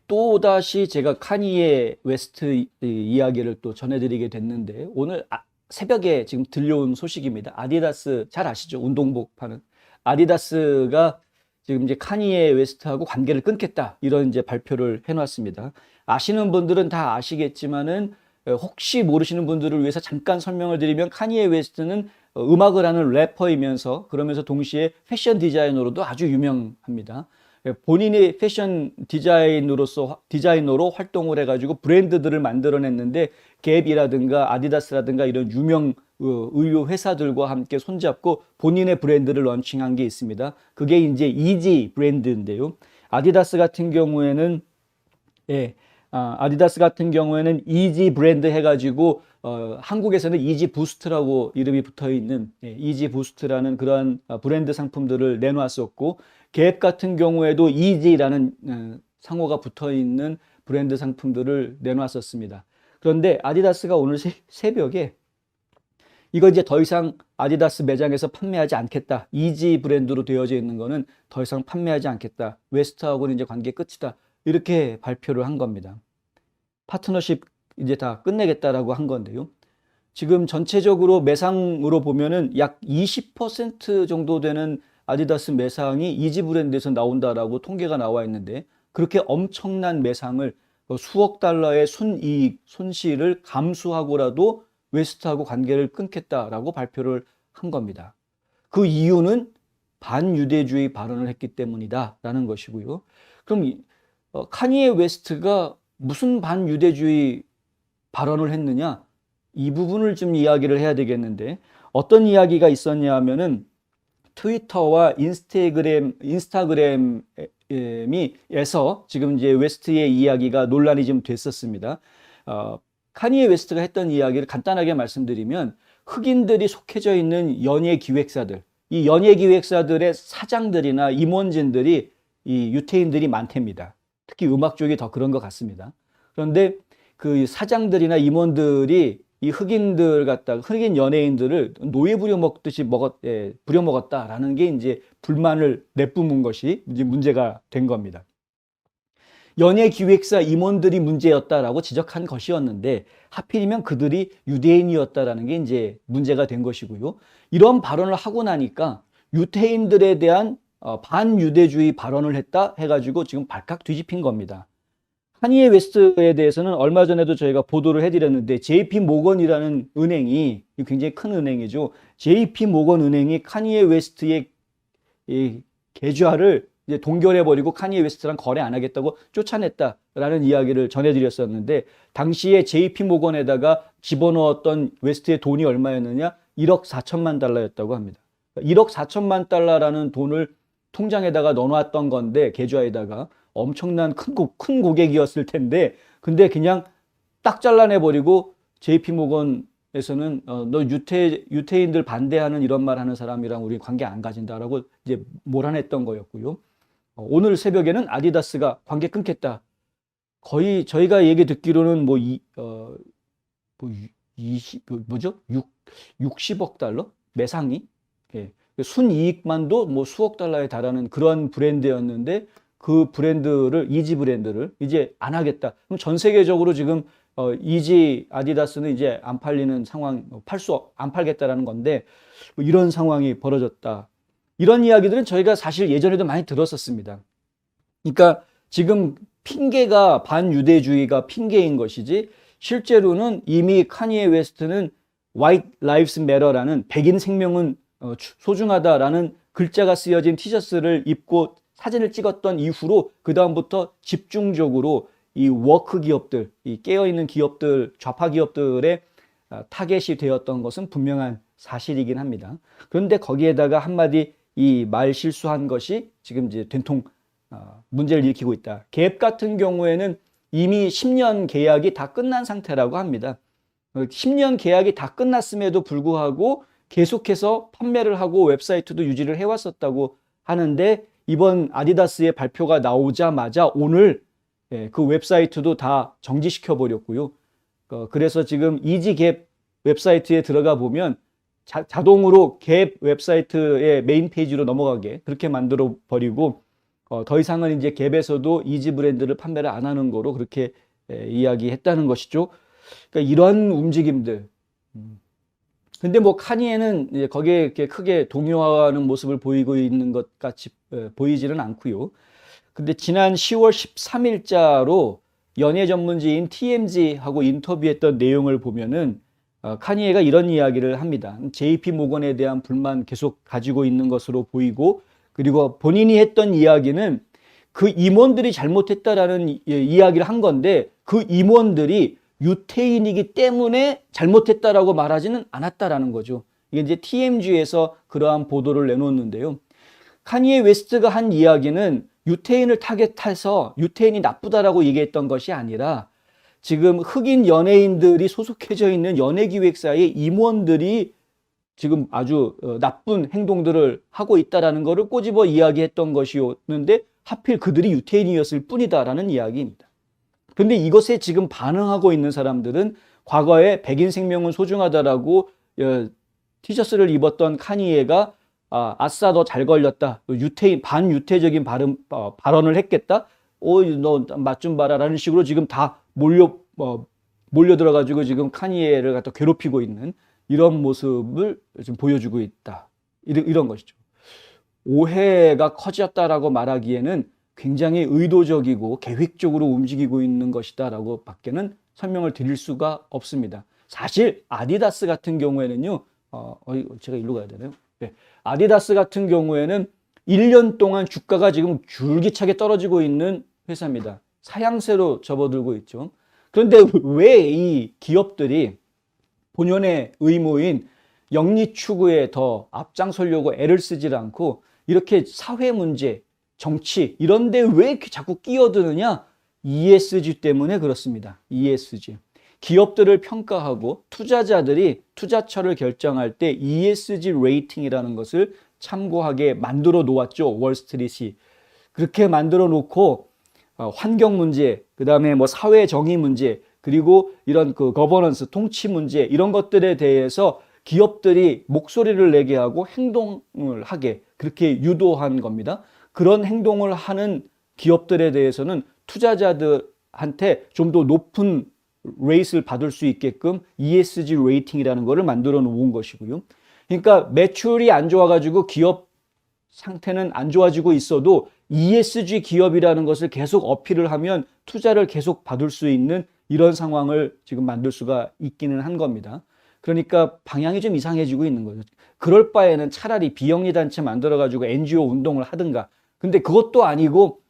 또다시 제가 카니에 웨스트 이야기를 또 전해드리게 됐는데, 오늘 새벽에 지금 들려온 소식입니다. 아디다스 잘 아시죠? 운동복 파는 아디다스가 지금 이제 카니에 웨스트하고 관계를 끊겠다, 이런 이제 발표를 해놨습니다. 아시는 분들은 다 아시겠지만은 혹시 모르시는 분들을 위해서 잠깐 설명을 드리면, 카니에 웨스트는 음악을 하는 래퍼이면서 그러면서 동시에 패션 디자이너로도 아주 유명합니다. 본인이 패션 디자이너로 활동을 해가지고 브랜드들을 만들어냈는데, 갭이라든가 아디다스라든가 이런 유명 의류 회사들과 함께 손잡고 본인의 브랜드를 런칭한 게 있습니다. 그게 이제 이지 브랜드인데요. 아디다스 같은 경우에는 아디다스 같은 경우에는 이지 브랜드 해가지고 한국에서는 이지 부스트라고 이름이 붙어 있는 이지 부스트라는 그러한 브랜드 상품들을 내놨었고, 갭 같은 경우에도 이지라는 상호가 붙어 있는 브랜드 상품들을 내놨었습니다. 그런데 아디다스가 오늘 새벽에 이거 이제 더 이상 아디다스 매장에서 판매하지 않겠다, 이지 브랜드로 되어져 있는 거는 더 이상 판매하지 않겠다, 웨스트하고는 이제 관계 끝이다, 이렇게 발표를 한 겁니다. 파트너십 이제 다 끝내겠다라고 한 건데요. 지금 전체적으로 매상으로 보면은 약 20% 정도 되는 아디다스 매상이 이지 브랜드에서 나온다라고 통계가 나와 있는데, 그렇게 엄청난 매상을 수억 달러의 순이익, 손실을 감수하고라도 웨스트하고 관계를 끊겠다라고 발표를 한 겁니다. 그 이유는 반유대주의 발언을 했기 때문이다라는 것이고요. 그럼 카니에 웨스트가 무슨 반유대주의 발언을 했느냐? 이 부분을 좀 이야기를 해야 되겠는데, 어떤 이야기가 있었냐 하면은, 트위터와 인스타그램에서 지금 이제 웨스트의 이야기가 논란이 좀 됐었습니다. 카니에 웨스트가 했던 이야기를 간단하게 말씀드리면, 흑인들이 속해져 있는 연예 기획사들, 이 연예 기획사들의 사장들이나 임원진들이 이 유태인들이 많답니다. 특히 음악 쪽이 더 그런 것 같습니다. 그런데 그 사장들이나 임원들이 이 흑인 연예인들을 노예 부려먹듯이 부려먹었다라는 게 이제 불만을 내뿜은 것이 이제 문제가 된 겁니다. 연예 기획사 임원들이 문제였다라고 지적한 것이었는데, 하필이면 그들이 유대인이었다라는 게 이제 문제가 된 것이고요. 이런 발언을 하고 나니까 유태인들에 대한 반유대주의 발언을 했다 해가지고 지금 발칵 뒤집힌 겁니다. 카니에 웨스트에 대해서는 얼마 전에도 저희가 보도를 해드렸는데, JP 모건이라는 은행이, 굉장히 큰 은행이죠. JP 모건 은행이 카니에 웨스트의 이 계좌를 이제 동결해버리고 카니에 웨스트랑 거래 안 하겠다고 쫓아냈다라는 이야기를 전해드렸었는데, 당시에 JP 모건에다가 집어넣었던 웨스트의 돈이 얼마였느냐? 1억 4천만 달러였다고 합니다. 1억 4천만 달러라는 돈을 통장에다가 넣어놨던 건데, 계좌에다가 엄청난 큰 고객이었을 텐데, 근데 그냥 딱 잘라내버리고 JP 모건에서는 너 유태인들 반대하는 이런 말 하는 사람이랑 우리 관계 안 가진다라고 이제 몰아냈던 거였고요. 오늘 새벽에는 아디다스가 관계 끊겠다. 거의 저희가 얘기 듣기로는 뭐 60억 달러 매상이, 순이익만도 뭐 수억 달러에 달하는 그런 브랜드였는데, 그 브랜드를, 이지 브랜드를 이제 안 하겠다. 그럼 전 세계적으로 지금 이지 아디다스는 이제 안 팔리는 상황, 안 팔겠다라는 건데, 뭐 이런 상황이 벌어졌다. 이런 이야기들은 저희가 사실 예전에도 많이 들었었습니다. 그러니까 지금 핑계가 반유대주의가 핑계인 것이지, 실제로는 이미 카니에 웨스트는 White Lives Matter라는 백인 생명은 소중하다라는 글자가 쓰여진 티셔츠를 입고 사진을 찍었던 이후로 그 다음부터 집중적으로 이 워크 기업들, 이 깨어있는 기업들, 좌파 기업들의 타겟이 되었던 것은 분명한 사실이긴 합니다. 그런데 거기에다가 한마디 이 말 실수한 것이 지금 이제 된통 문제를 일으키고 있다. 갭 같은 경우에는 이미 10년 계약이 다 끝난 상태라고 합니다. 10년 계약이 다 끝났음에도 불구하고 계속해서 판매를 하고 웹사이트도 유지를 해왔었다고 하는데, 이번 아디다스의 발표가 나오자마자 오늘 그 웹사이트도 다 정지시켜 버렸고요. 그래서 지금 이지 갭 웹사이트에 들어가 보면 자동으로 갭 웹사이트의 메인 페이지로 넘어가게 그렇게 만들어 버리고, 더 이상은 이제 갭에서도 이지 브랜드를 판매를 안 하는 거로 그렇게 이야기했다는 것이죠. 그러니까 이런 움직임들. 근데 뭐 카니에는 이제 거기에 이렇게 크게 동요하는 모습을 보이고 있는 것 같이 보이지는 않고요. 근데 지난 10월 13일자로 연예 전문지인 TMZ하고 인터뷰했던 내용을 보면은 카니에가 이런 이야기를 합니다. JP 모건에 대한 불만 계속 가지고 있는 것으로 보이고, 그리고 본인이 했던 이야기는 그 임원들이 잘못했다라는 이야기를 한 건데, 그 임원들이 유태인이기 때문에 잘못했다라고 말하지는 않았다라는 거죠. 이게 이제 TMZ에서 그러한 보도를 내놓는데요. 카니에 웨스트가 한 이야기는 유태인을 타겟해서 유태인이 나쁘다라고 얘기했던 것이 아니라, 지금 흑인 연예인들이 소속해져 있는 연예기획사의 임원들이 지금 아주 나쁜 행동들을 하고 있다라는 것을 꼬집어 이야기했던 것이었는데, 하필 그들이 유태인이었을 뿐이다라는 이야기입니다. 근데 이것에 지금 반응하고 있는 사람들은 과거에 백인 생명은 소중하다라고 티셔츠를 입었던 카니에가 아싸 너 잘 걸렸다, 유태인 반유태적인 발언을 했겠다, 너 맛 좀 봐라라는 식으로 지금 다 몰려 들어가지고 지금 카니에를 갖다 괴롭히고 있는 이런 모습을 지금 보여주고 있다. 이런 것이죠. 오해가 커졌다라고 말하기에는 굉장히 의도적이고 계획적으로 움직이고 있는 것이다라고 밖에는 설명을 드릴 수가 없습니다. 사실 아디다스 같은 경우에는요, 제가 일로 가야 되나요? 네. 아디다스 같은 경우에는 1년 동안 주가가 지금 줄기차게 떨어지고 있는 회사입니다. 사양세로 접어들고 있죠. 그런데 왜 이 기업들이 본연의 의무인 영리 추구에 더 앞장서려고 애를 쓰지 않고 이렇게 사회 문제, 정치 이런 데 왜 이렇게 자꾸 끼어드느냐? ESG 때문에 그렇습니다. ESG. 기업들을 평가하고 투자자들이 투자처를 결정할 때 ESG 레이팅이라는 것을 참고하게 만들어 놓았죠. 월스트리트이. 그렇게 만들어 놓고 환경 문제, 그다음에 뭐 사회 정의 문제, 그리고 이런 그 거버넌스, 통치 문제 이런 것들에 대해서 기업들이 목소리를 내게 하고 행동을 하게 그렇게 유도한 겁니다. 그런 행동을 하는 기업들에 대해서는 투자자들한테 좀 더 높은 레이트를 받을 수 있게끔 ESG 레이팅이라는 것을 만들어 놓은 것이고요. 그러니까 매출이 안 좋아가지고 기업 상태는 안 좋아지고 있어도 ESG 기업이라는 것을 계속 어필을 하면 투자를 계속 받을 수 있는 이런 상황을 지금 만들 수가 있기는 한 겁니다. 그러니까 방향이 좀 이상해지고 있는 거죠. 그럴 바에는 차라리 비영리 단체 만들어가지고 NGO 운동을 하든가. 근데 그것도 아니고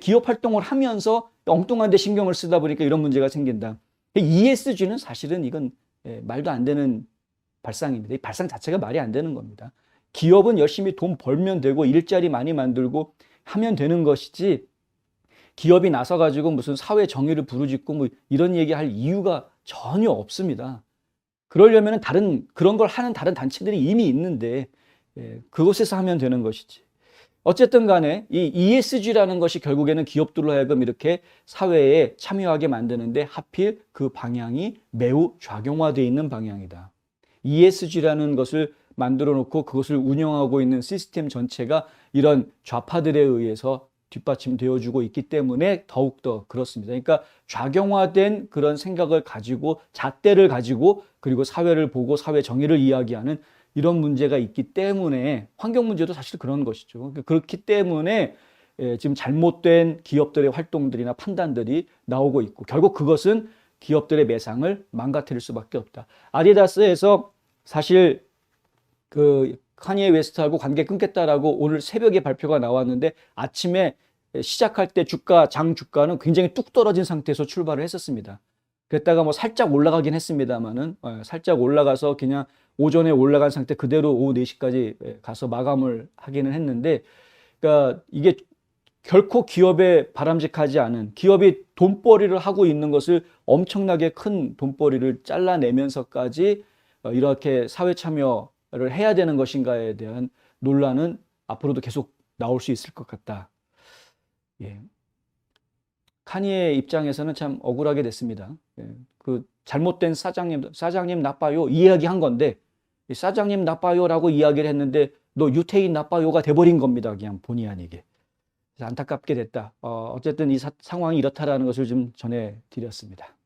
기업 활동을 하면서 엉뚱한 데 신경을 쓰다 보니까 이런 문제가 생긴다. ESG는 사실은 이건 말도 안 되는 발상입니다. 이 발상 자체가 말이 안 되는 겁니다. 기업은 열심히 돈 벌면 되고 일자리 많이 만들고 하면 되는 것이지, 기업이 나서가지고 무슨 사회 정의를 부르짖고 뭐 이런 얘기할 이유가 전혀 없습니다. 그러려면 그런 걸 하는 다른 단체들이 이미 있는데 그곳에서 하면 되는 것이지. 어쨌든 간에 이 ESG라는 것이 결국에는 기업들로 하여금 이렇게 사회에 참여하게 만드는데 하필 그 방향이 매우 좌경화되어 있는 방향이다. ESG라는 것을 만들어 놓고 그것을 운영하고 있는 시스템 전체가 이런 좌파들에 의해서 뒷받침되어 주고 있기 때문에 더욱더 그렇습니다. 그러니까 좌경화된 그런 생각을 가지고 잣대를 가지고 그리고 사회를 보고 사회 정의를 이야기하는 이런 문제가 있기 때문에, 환경 문제도 사실 그런 것이죠. 그렇기 때문에 지금 잘못된 기업들의 활동들이나 판단들이 나오고 있고, 결국 그것은 기업들의 매상을 망가뜨릴 수밖에 없다. 아디다스에서 사실 그 카니에 웨스트하고 관계 끊겠다라고 오늘 새벽에 발표가 나왔는데, 아침에 시작할 때 장 주가는 굉장히 뚝 떨어진 상태에서 출발을 했었습니다. 그랬다가 뭐 살짝 올라가긴 했습니다만은 살짝 올라가서 그냥 오전에 올라간 상태 그대로 오후 4시까지 가서 마감을 하기는 했는데, 그러니까 이게 결코 기업에 바람직하지 않은, 기업이 돈벌이를 하고 있는 것을 엄청나게 큰 돈벌이를 잘라내면서까지 이렇게 사회 참여를 해야 되는 것인가에 대한 논란은 앞으로도 계속 나올 수 있을 것 같다. 예. 카니의 입장에서는 참 억울하게 됐습니다. 그 잘못된 사장님 나빠요 이야기한 건데, 사장님 나빠요라고 이야기를 했는데 너 유태인 나빠요가 돼버린 겁니다. 그냥 본의 아니게. 그래서 안타깝게 됐다. 어쨌든 이 상황이 이렇다라는 것을 좀 전해드렸습니다.